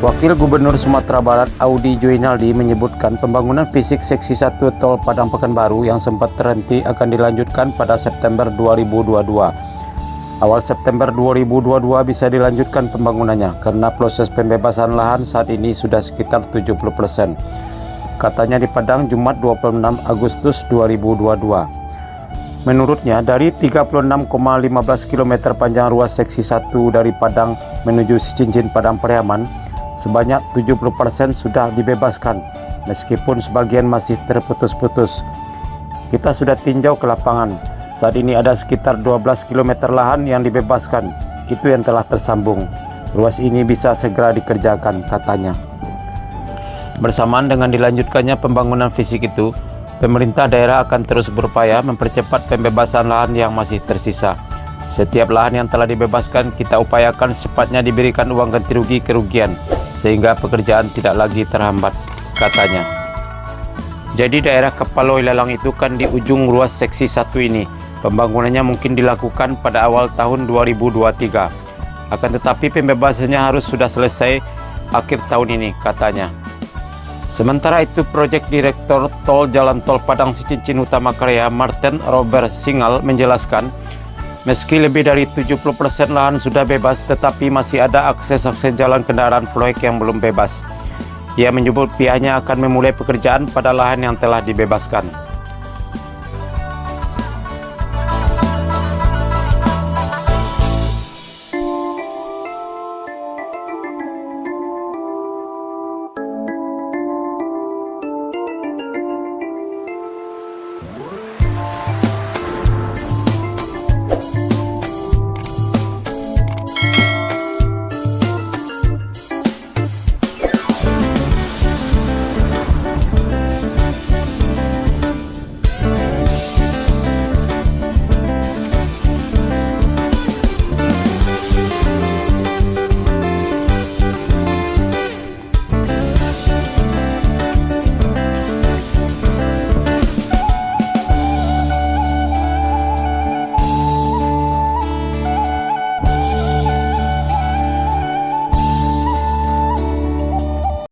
Wakil Gubernur Sumatera Barat Audi Joinaldi menyebutkan pembangunan fisik seksi 1 tol Padang Pekanbaru yang sempat terhenti akan dilanjutkan pada September 2022. Awal September 2022 bisa dilanjutkan pembangunannya karena proses pembebasan lahan saat ini sudah sekitar 70%. Katanya di Padang Jumat 26 Agustus 2022. Menurutnya, dari 36,15 km panjang ruas seksi 1 dari Padang menuju Cincin Padang Pariaman, sebanyak 70% sudah dibebaskan, meskipun sebagian masih terputus-putus. Kita sudah tinjau ke lapangan. Saat ini ada sekitar 12 km lahan yang dibebaskan. Itu yang telah tersambung. Ruas ini bisa segera dikerjakan, katanya. Bersamaan dengan dilanjutkannya pembangunan fisik itu, pemerintah daerah akan terus berupaya mempercepat pembebasan lahan yang masih tersisa. Setiap lahan yang telah dibebaskan kita upayakan secepatnya diberikan uang ganti rugi kerugian, sehingga pekerjaan tidak lagi terhambat, katanya. Jadi daerah Kepaloi Lelang itu kan di ujung ruas seksi 1 ini. Pembangunannya mungkin dilakukan pada awal tahun 2023. Akan tetapi pembebasannya harus sudah selesai akhir tahun ini, katanya. Sementara itu, Proyek Direktur Tol Jalan Tol Padang Cincin Utama Karya Martin Robert Singal menjelaskan, meski lebih dari 70% lahan sudah bebas, tetapi masih ada akses-akses jalan kendaraan proyek yang belum bebas. Ia menyebut pihaknya akan memulai pekerjaan pada lahan yang telah dibebaskan.